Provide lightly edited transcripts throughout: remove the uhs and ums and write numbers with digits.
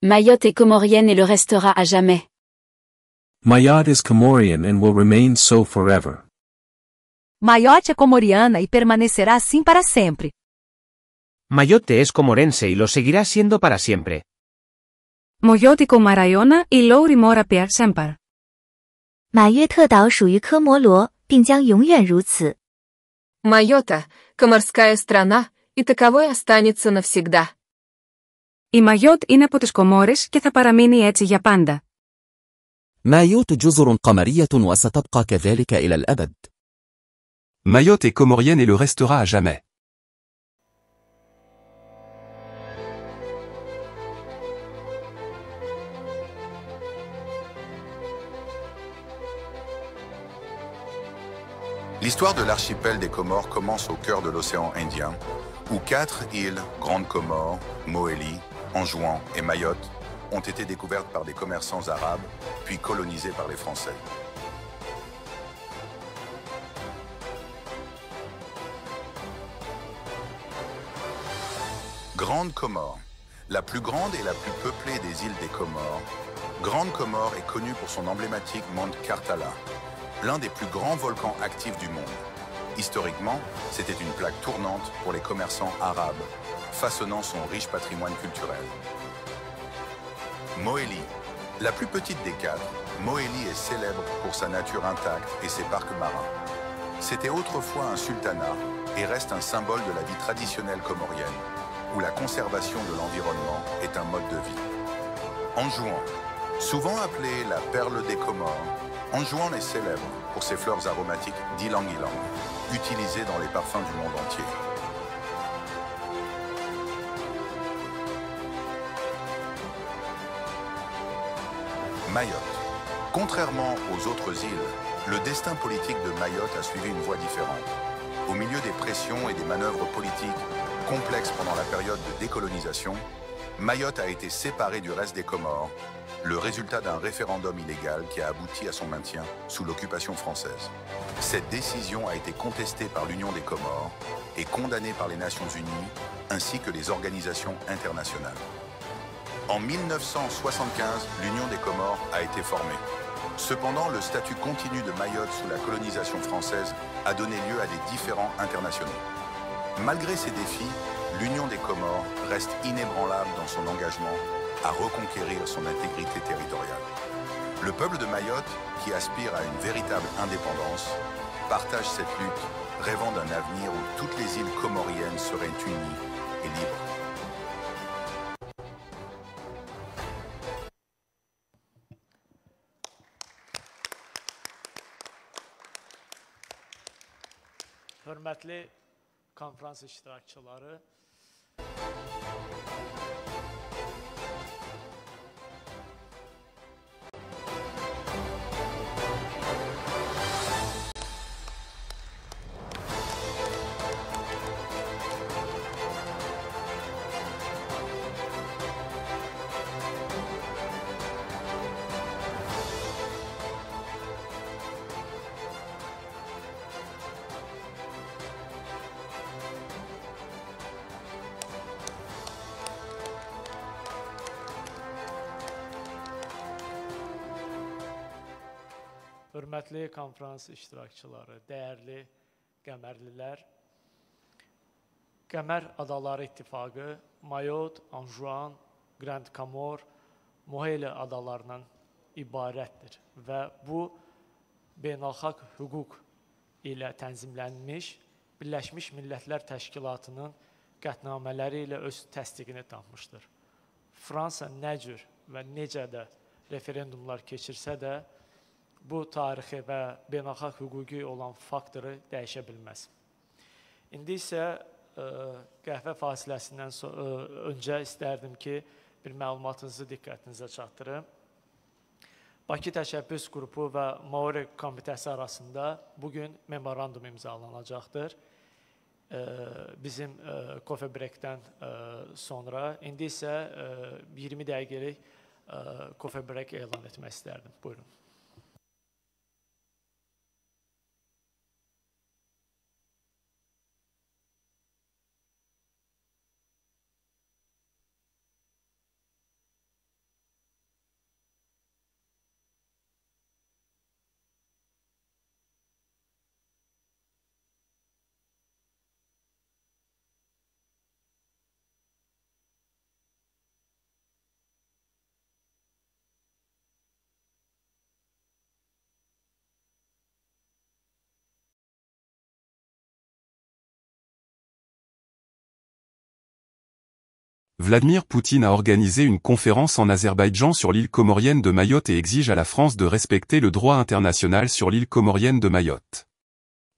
Mayotte est comorienne et le restera à jamais. Mayotte is Comorian and will remain so forever. Mayotte é comoriana e permanecerá assim para sempre. Mayotte es comorense y lo seguirá siendo para siempre. Mayotte Comaraiona y Louri Mora per sempre. 马约特岛属于科摩罗，并将永远如此。Майотта – коморская страна, и таковой останется навсегда. Η Μαγιότ είναι από τις Κομόρες και θα παραμείνει έτσι για πάντα. مايوت جزر قمرية وستبقى كذلك إلى الأبد. Mayotte est comorienne et le restera à jamais. L'histoire de l'archipel des Comores commence au cœur de l'océan Indien, où 4 îles, Grande Comore, Mohéli, Anjouan et Mayotte, ont été découvertes par des commerçants arabes, puis colonisées par les Français. Grande Comore, la plus grande et la plus peuplée des îles des Comores, Grande Comore est connue pour son emblématique mont Karthala, l'un des plus grands volcans actifs du monde. Historiquement, c'était une plaque tournante pour les commerçants arabes, façonnant son riche patrimoine culturel. Mohéli, la plus petite des 4, Mohéli est célèbre pour sa nature intacte et ses parcs marins. C'était autrefois un sultanat et reste un symbole de la vie traditionnelle comorienne, où la conservation de l'environnement est un mode de vie. Anjouan, souvent appelée la perle des Comores, Anjouan est célèbre pour ses fleurs aromatiques d'ylang-ylang, utilisées dans les parfums du monde entier. Mayotte. Contrairement aux autres îles, le destin politique de Mayotte a suivi une voie différente. Au milieu des pressions et des manœuvres politiques complexes pendant la période de décolonisation, Mayotte a été séparée du reste des Comores, le résultat d'un référendum illégal qui a abouti à son maintien sous l'occupation française. Cette décision a été contestée par l'Union des Comores et condamnée par les Nations Unies ainsi que les organisations internationales. En 1975, l'Union des Comores a été formée. Cependant, le statut continu de Mayotte sous la colonisation française a donné lieu à des différends internationaux. Malgré ces défis, l'Union des Comores reste inébranlable dans son engagement à reconquérir son intégrité territoriale. Le peuple de Mayotte, qui aspire à une véritable indépendance, partage cette lutte, rêvant d'un avenir où toutes les îles comoriennes seraient unies et libres. Hörmətli konferans iştirakçıları, hörmətli konferans iştirakçıları, dəyərli qəmərlilər, Qəmər Adaları İttifaqı Mayotte, Anjouan, Grande Comore, Mohéli adalarından ibarətdir və bu beynəlxalq hüquq ilə tənzimlənmiş Birləşmiş Millətlər Təşkilatının qətnamələri ilə öz təsdiqini tapmışdır. Fransa nə cür və necə də referendumlar keçirsə də, bu tarixi və beynəlxalq hüquqi olan faktoru dəyişə bilməz. İndi isə qəhvə fasiləsindən öncə istərdim ki, bir məlumatınızı diqqətinizə çatdırım. Bakı Təşəbbüs Qrupu və Maori Komitəsi arasında bugün memorandum imzalanacaqdır. Bizim coffee breakdən sonra. İndi isə 20 dəqiqəlik coffee break elan etmək istərdim. Buyurun. Vladimir Poutine a organisé une conférence en Azerbaïdjan sur l'île comorienne de Mayotte et exige à la France de respecter le droit international sur l'île comorienne de Mayotte.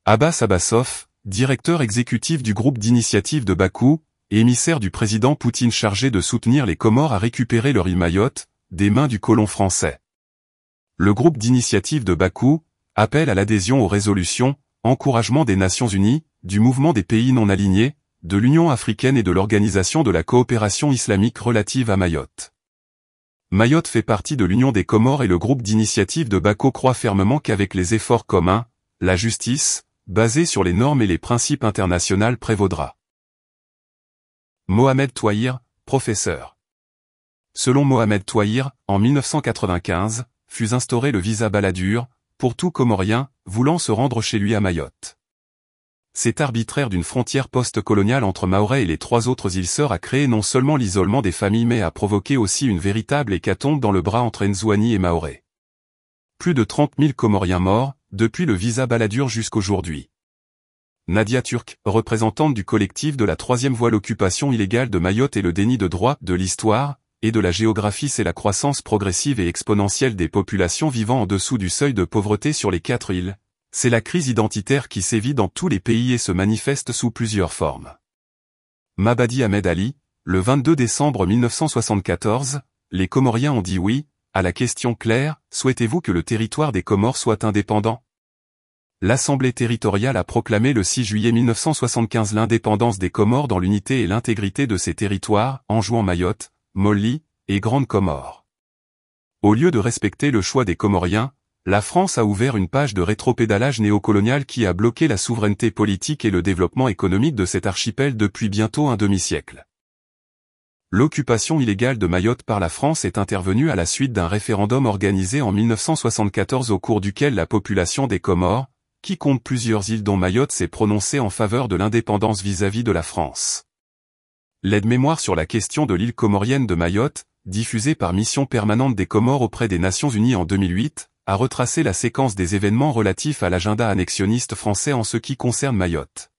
Abbas Abbasov, directeur exécutif du groupe d'initiative de Bakou, et émissaire du président Poutine chargé de soutenir les Comores à récupérer leur île Mayotte, des mains du colon français. Le groupe d'initiative de Bakou appelle à l'adhésion aux résolutions, encouragement des Nations Unies, du mouvement des pays non alignés, de l'Union africaine et de l'Organisation de la coopération islamique relative à Mayotte. Mayotte fait partie de l'Union des Comores et le groupe d'initiative de Bakou croit fermement qu'avec les efforts communs, la justice, basée sur les normes et les principes internationaux prévaudra. Mohamed Touahir, professeur. Selon Mohamed Touahir, en 1995, fut instauré le visa Balladur, pour tout Comorien, voulant se rendre chez lui à Mayotte. Cet arbitraire d'une frontière post-coloniale entre Mahorais et les 3 autres îles sœurs a créé non seulement l'isolement des familles mais a provoqué aussi une véritable hécatombe dans le bras entre Nzouani et Mahorais. Plus de 30 000 Comoriens morts, depuis le visa Balladur jusqu'aujourd'hui. Nadia Turk, représentante du collectif de la 3e voie l'occupation illégale de Mayotte et le déni de droit, de l'histoire, et de la géographie c'est la croissance progressive et exponentielle des populations vivant en dessous du seuil de pauvreté sur les 4 îles. C'est la crise identitaire qui sévit dans tous les pays et se manifeste sous plusieurs formes. Mabadi Ahmed Ali, le 22 décembre 1974, les Comoriens ont dit oui, à la question claire, souhaitez-vous que le territoire des Comores soit indépendant ? L'Assemblée territoriale a proclamé le 6 juillet 1975 l'indépendance des Comores dans l'unité et l'intégrité de ces territoires, en jouant Mayotte, Molly, et Grande Comore. Au lieu de respecter le choix des Comoriens, la France a ouvert une page de rétropédalage néocolonial qui a bloqué la souveraineté politique et le développement économique de cet archipel depuis bientôt un demi-siècle. L'occupation illégale de Mayotte par la France est intervenue à la suite d'un référendum organisé en 1974 au cours duquel la population des Comores, qui compte plusieurs îles dont Mayotte, s'est prononcée en faveur de l'indépendance vis-à-vis de la France. L'aide-mémoire sur la question de l'île comorienne de Mayotte, diffusée par Mission permanente des Comores auprès des Nations Unies en 2008, a retracé la séquence des événements relatifs à l'agenda annexionniste français en ce qui concerne Mayotte.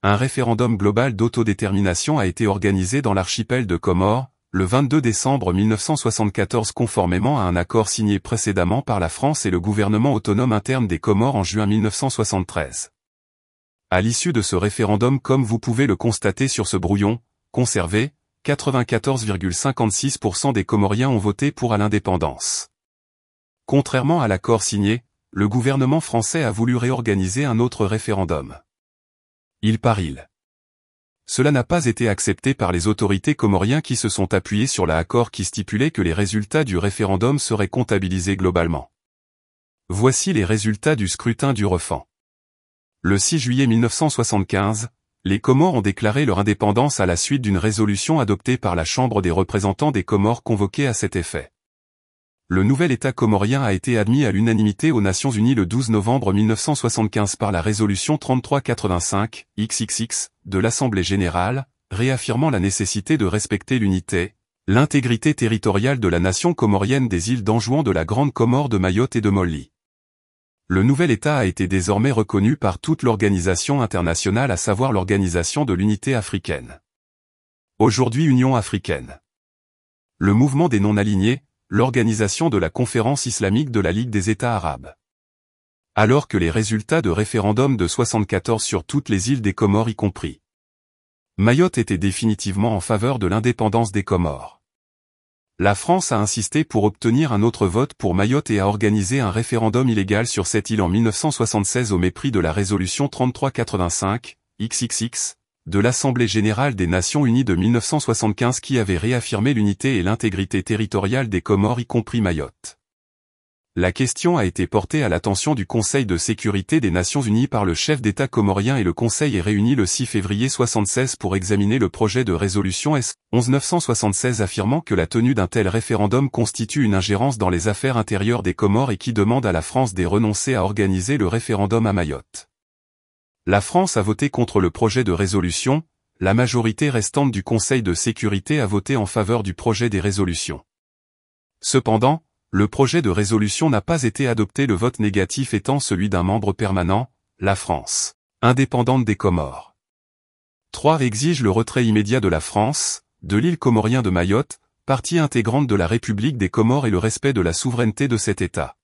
Un référendum global d'autodétermination a été organisé dans l'archipel de Comores, le 22 décembre 1974 conformément à un accord signé précédemment par la France et le gouvernement autonome interne des Comores en juin 1973. À l'issue de ce référendum, comme vous pouvez le constater sur ce brouillon, conservé, 94,56% des Comoriens ont voté pour l'indépendance. Contrairement à l'accord signé, le gouvernement français a voulu réorganiser un autre référendum. Île par île. Cela n'a pas été accepté par les autorités comoriennes qui se sont appuyées sur l'accord qui stipulait que les résultats du référendum seraient comptabilisés globalement. Voici les résultats du scrutin du refend. Le 6 juillet 1975, les Comores ont déclaré leur indépendance à la suite d'une résolution adoptée par la Chambre des représentants des Comores convoquée à cet effet. Le nouvel État comorien a été admis à l'unanimité aux Nations Unies le 12 novembre 1975 par la résolution 3385, XXX, de l'Assemblée générale, réaffirmant la nécessité de respecter l'unité, l'intégrité territoriale de la nation comorienne des îles d'Anjouan de la Grande Comore de Mayotte et de Molly. Le nouvel État a été désormais reconnu par toute l'organisation internationale à savoir l'Organisation de l'Unité africaine. Aujourd'hui Union africaine. Le mouvement des non-alignés, l'organisation de la conférence islamique de la Ligue des États arabes. Alors que les résultats de référendum de 74 sur toutes les îles des Comores y compris. Mayotte était définitivement en faveur de l'indépendance des Comores. La France a insisté pour obtenir un autre vote pour Mayotte et a organisé un référendum illégal sur cette île en 1976 au mépris de la résolution 3385, XXX, de l'Assemblée générale des Nations unies de 1975 qui avait réaffirmé l'unité et l'intégrité territoriale des Comores y compris Mayotte. La question a été portée à l'attention du Conseil de sécurité des Nations unies par le chef d'État comorien et le Conseil est réuni le 6 février 1976 pour examiner le projet de résolution S-11-976 affirmant que la tenue d'un tel référendum constitue une ingérence dans les affaires intérieures des Comores et qui demande à la France de renoncer à organiser le référendum à Mayotte. La France a voté contre le projet de résolution, la majorité restante du Conseil de sécurité a voté en faveur du projet des résolutions. Cependant, le projet de résolution n'a pas été adopté, le vote négatif étant celui d'un membre permanent, la France, indépendante des Comores. 3. Exige le retrait immédiat de la France, de l'île comorien de Mayotte, partie intégrante de la République des Comores et le respect de la souveraineté de cet État.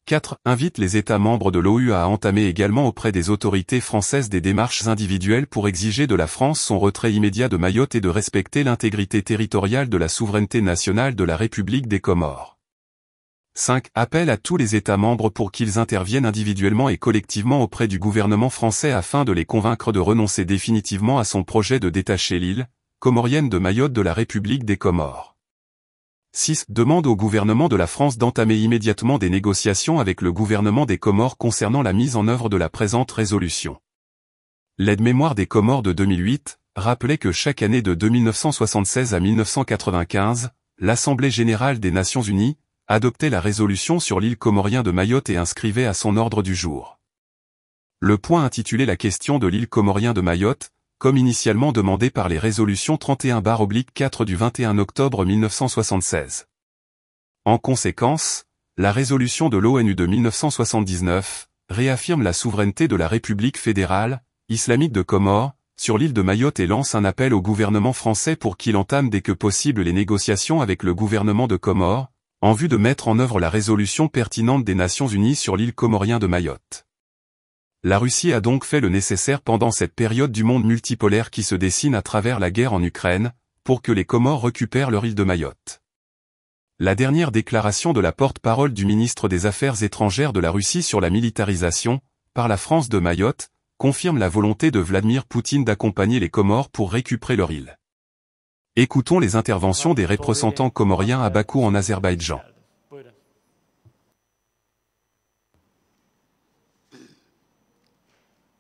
4. Invite les États membres de l'OU à entamer également auprès des autorités françaises des démarches individuelles pour exiger de la France son retrait immédiat de Mayotte et de respecter l'intégrité territoriale de la souveraineté nationale de la République des Comores. 5. Appel à tous les États membres pour qu'ils interviennent individuellement et collectivement auprès du gouvernement français afin de les convaincre de renoncer définitivement à son projet de détacher l'île comorienne de Mayotte de la République des Comores. 6. Demande au gouvernement de la France d'entamer immédiatement des négociations avec le gouvernement des Comores concernant la mise en œuvre de la présente résolution. L'aide-mémoire des Comores de 2008 rappelait que chaque année de 1976 à 1995, l'Assemblée générale des Nations unies adoptait la résolution sur l'île comorien de Mayotte et inscrivait à son ordre du jour. Le point intitulé La question de l'île comorien de Mayotte, comme initialement demandé par les résolutions 31/4 du 21 octobre 1976. En conséquence, la résolution de l'ONU de 1979 réaffirme la souveraineté de la République fédérale islamique de Comores sur l'île de Mayotte et lance un appel au gouvernement français pour qu'il entame dès que possible les négociations avec le gouvernement de Comores, en vue de mettre en œuvre la résolution pertinente des Nations unies sur l'île comorien de Mayotte. La Russie a donc fait le nécessaire pendant cette période du monde multipolaire qui se dessine à travers la guerre en Ukraine, pour que les Comores récupèrent leur île de Mayotte. La dernière déclaration de la porte-parole du ministre des Affaires étrangères de la Russie sur la militarisation, par la France de Mayotte, confirme la volonté de Vladimir Poutine d'accompagner les Comores pour récupérer leur île. Écoutons les interventions des représentants comoriens à Bakou en Azerbaïdjan.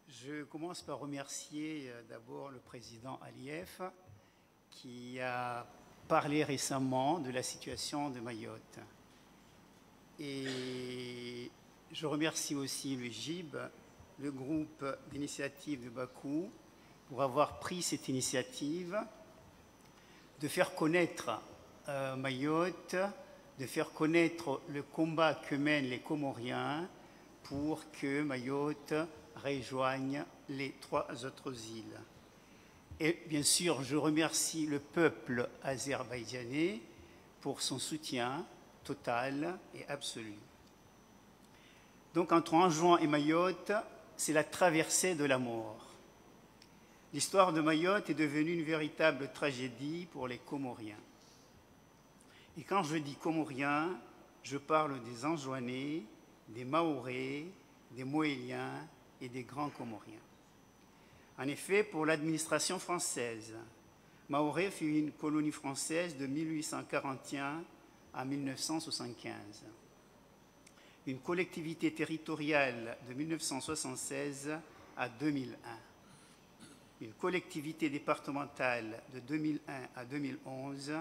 Je commence par remercier d'abord le président Aliyev qui a parlé récemment de la situation de Mayotte. Et je remercie aussi le GIB, le groupe d'initiative de Bakou, pour avoir pris cette initiative de faire connaître Mayotte, de faire connaître le combat que mènent les Comoriens pour que Mayotte rejoignent les 3 autres îles. Et bien sûr, je remercie le peuple azerbaïdjanais pour son soutien total et absolu. Donc entre Anjouan et Mayotte, c'est la traversée de la mort. L'histoire de Mayotte est devenue une véritable tragédie pour les Comoriens. Et quand je dis Comoriens, je parle des Anjouanais, des Mahorais, des Mohéliens et des Grands Comoriens. En effet, pour l'administration française, Mahorais fut une colonie française de 1841 à 1975. Une collectivité territoriale de 1976 à 2001. Une collectivité départementale de 2001 à 2011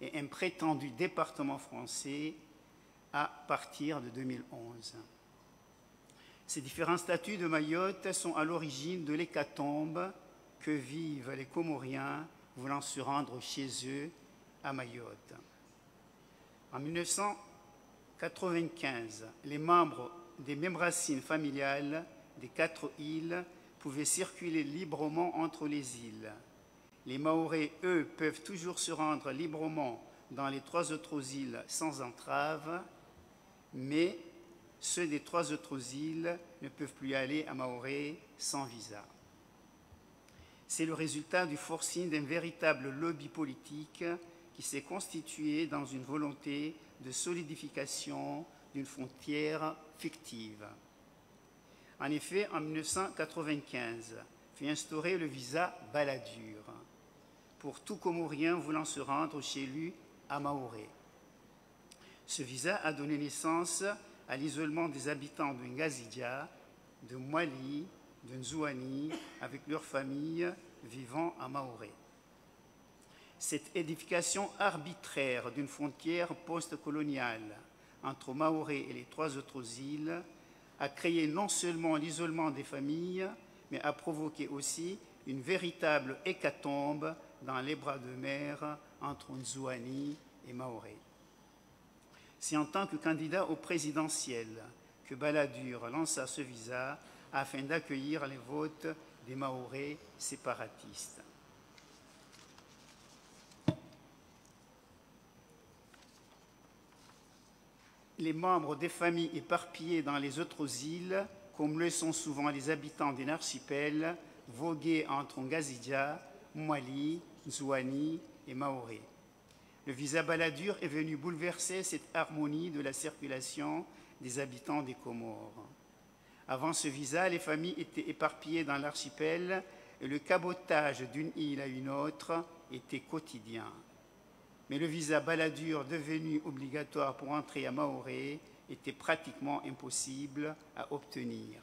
et un prétendu département français à partir de 2011. Ces différents statuts de Mayotte sont à l'origine de l'hécatombe que vivent les Comoriens voulant se rendre chez eux à Mayotte. En 1995, les membres des mêmes racines familiales des 4 îles pouvaient circuler librement entre les îles. Les Mahorais, eux, peuvent toujours se rendre librement dans les 3 autres îles sans entrave, mais ceux des 3 autres îles ne peuvent plus aller à Mahorais sans visa. C'est le résultat du forcing d'un véritable lobby politique qui s'est constitué dans une volonté de solidification d'une frontière fictive. En effet, en 1995, fut instauré le visa Balladur pour tout Comorien voulant se rendre chez lui à Mahorais. Ce visa a donné naissance à l'isolement des habitants de Ngazidja, de Mwali, de Nzouani, avec leurs familles vivant à Mahorais. Cette édification arbitraire d'une frontière post-coloniale entre Mahorais et les 3 autres îles a créé non seulement l'isolement des familles, mais a provoqué aussi une véritable hécatombe dans les bras de mer entre Nzouani et Mahorais. C'est en tant que candidat au présidentiel que Balladur lança ce visa afin d'accueillir les votes des Mahorais séparatistes. les membres des familles éparpillées dans les autres îles, comme le sont souvent les habitants d'un archipel, voguaient entre Ngazidja, Mwali, Zouani et Maoré. Le visa Balladur est venu bouleverser cette harmonie de la circulation des habitants des Comores. Avant ce visa, les familles étaient éparpillées dans l'archipel et le cabotage d'une île à une autre était quotidien. Mais le visa Balladur, devenu obligatoire pour entrer à Maoré, était pratiquement impossible à obtenir.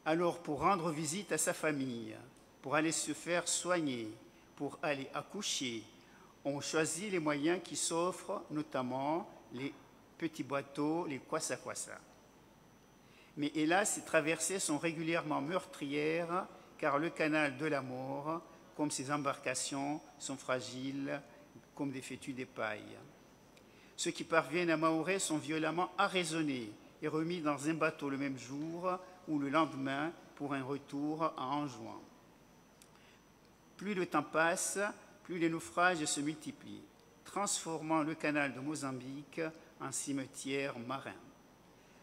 Alors, pour rendre visite à sa famille, pour aller se faire soigner, pour aller accoucher, on choisit les moyens qui s'offrent, notamment les petits bateaux, les kwassa-kwassa. Mais hélas, ces traversées sont régulièrement meurtrières, car le canal de la mort, comme ces embarcations, sont fragiles comme des fétus d'épaille. Ceux qui parviennent à Maoré sont violemment arraisonnés et remis dans un bateau le même jour ou le lendemain pour un retour à Anjouan. Plus le temps passe, plus les naufrages se multiplient, transformant le canal de Mozambique en cimetière marin.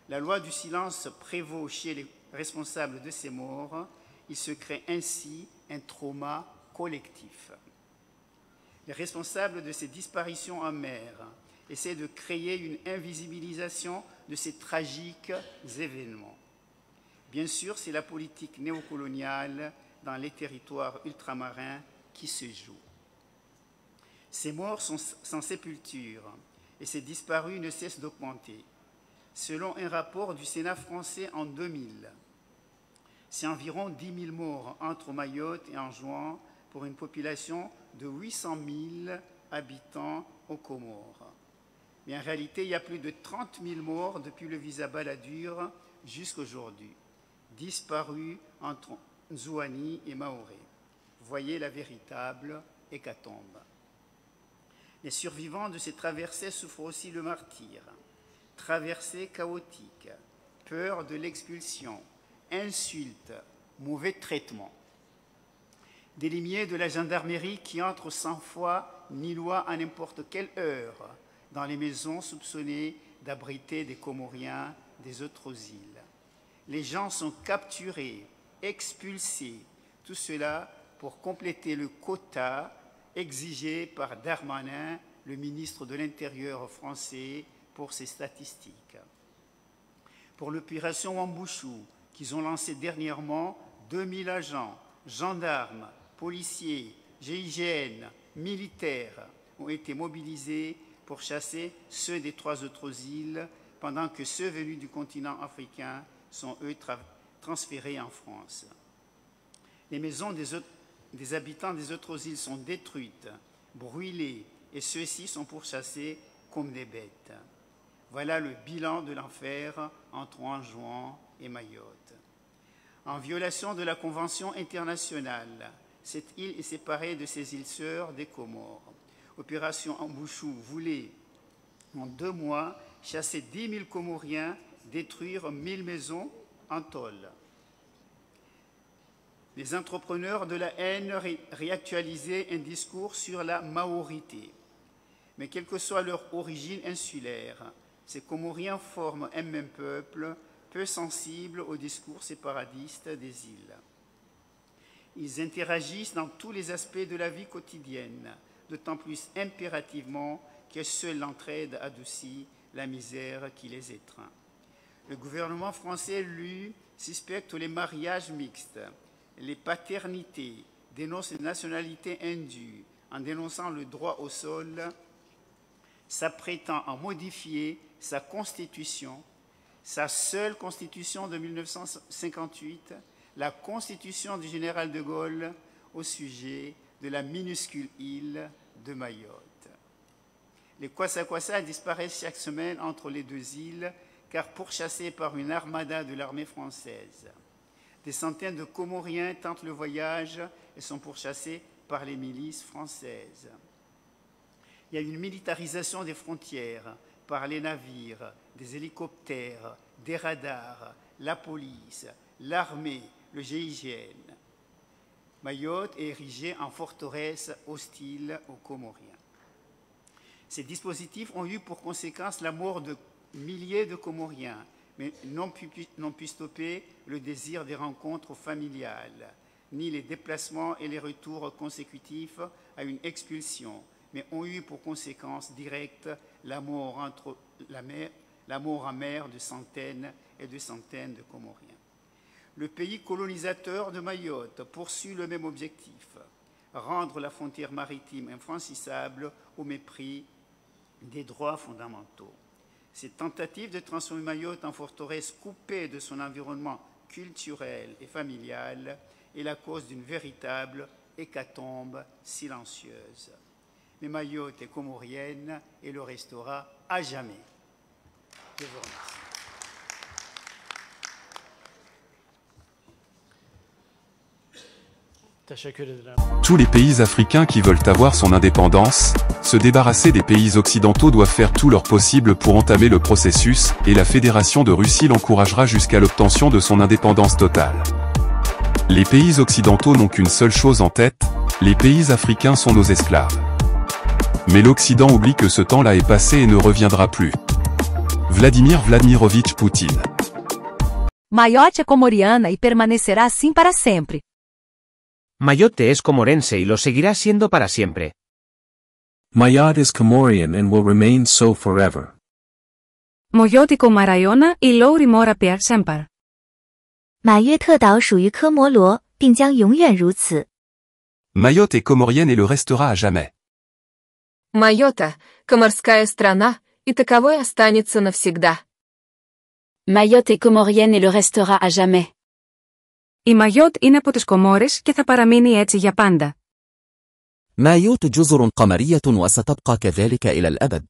La loi du silence prévaut chez les responsables de ces morts. Il se crée ainsi un trauma collectif. Les responsables de ces disparitions en mer essaient de créer une invisibilisation de ces tragiques événements. Bien sûr, c'est la politique néocoloniale dans les territoires ultramarins qui se joue. Ces morts sont sans sépulture et ces disparus ne cessent d'augmenter. Selon un rapport du Sénat français en 2000, c'est environ 10 000 morts entre Mayotte et Anjouan pour une population de 800 000 habitants aux Comores. Mais en réalité, il y a plus de 30 000 morts depuis le visa Balladur jusqu'à aujourd'hui, disparus entre Zouani et Maoré. Voyez la véritable hécatombe. Les survivants de ces traversées souffrent aussi le martyre. Traversées chaotiques, peur de l'expulsion, insultes, mauvais traitements. Des limiers de la gendarmerie qui entrent sans foi ni loi à n'importe quelle heure dans les maisons soupçonnées d'abriter des Comoriens des autres îles. Les gens sont capturés, expulsés, tout cela pour compléter le quota exigé par Darmanin, le ministre de l'Intérieur français, pour ces statistiques. Pour l'opération Wambushu, qu'ils ont lancée dernièrement, 2000 agents, gendarmes, policiers, GIGN, militaires ont été mobilisés pour chasser ceux des 3 autres îles, pendant que ceux venus du continent africain sont, eux, transférés en France. Les maisons des habitants des autres îles sont détruites, brûlées, et ceux-ci sont pourchassés comme des bêtes. Voilà le bilan de l'enfer entre Anjouan et Mayotte. En violation de la Convention internationale, cette île est séparée de ses îles sœurs des Comores. Opération Wambushu voulait, en 2 mois, chasser 10 000 Comoriens, détruire 1000 maisons en tôle. Les entrepreneurs de la haine réactualisaient un discours sur la maorité. Mais quelle que soit leur origine insulaire, ces Comoriens forment un même peuple, peu sensible au discours séparatiste des îles. Ils interagissent dans tous les aspects de la vie quotidienne, d'autant plus impérativement que seule l'entraide adoucit la misère qui les étreint. Le gouvernement français, lui, suspecte les mariages mixtes, les paternités, dénonce les nationalités indues, en dénonçant le droit au sol, s'apprêtant à modifier sa constitution, sa seule constitution de 1958, la constitution du général de Gaulle au sujet de la minuscule île de Mayotte. Les kwassa-kwassa disparaissent chaque semaine entre les 2 îles, car pourchassés par une armada de l'armée française. Des centaines de Comoriens tentent le voyage et sont pourchassés par les milices françaises. Il y a une militarisation des frontières par les navires, des hélicoptères, des radars, la police, l'armée, le GIGN. Mayotte est érigée en forteresse hostile aux Comoriens. Ces dispositifs ont eu pour conséquence la mort de milliers de Comoriens, mais n'ont pu stopper le désir des rencontres familiales, ni les déplacements et les retours consécutifs à une expulsion, mais ont eu pour conséquence directe la mort amère de centaines et de centaines de Comoriens. Le pays colonisateur de Mayotte poursuit le même objectif, rendre la frontière maritime infranchissable au mépris des droits fondamentaux. Cette tentative de transformer Mayotte en forteresse coupée de son environnement culturel et familial est la cause d'une véritable hécatombe silencieuse. Mais Mayotte est comorienne et le restera à jamais. Je vous remercie. Tous les pays africains qui veulent avoir son indépendance, se débarrasser des pays occidentaux doivent faire tout leur possible pour entamer le processus, et la Fédération de Russie l'encouragera jusqu'à l'obtention de son indépendance totale. Les pays occidentaux n'ont qu'une seule chose en tête, les pays africains sont nos esclaves. Mais l'Occident oublie que ce temps-là est passé et ne reviendra plus. Vladimir Vladimirovich Poutine. Mayotte é comoriana e permanecerá assim para sempre. Mayotte es comorense y lo seguirá siendo para siempre. Mayotte is Comorian and will remain so forever. Mayotte Comaraiona y Louri Mora per sempre. 马约特岛属于科摩罗，并将永远如此。 Mayotte est comorienne et le restera à jamais. Майотта – коморская страна, и таковой останется навсегда. Mayotte est comorienne et le restera à jamais. Η Μαγιότ είναι από τις Κομόρες και θα παραμείνει έτσι για πάντα. مايوت جزر قمرية وستبقى كذلك إلى الأبد.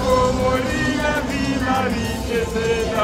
Como liga, viva, riqueza,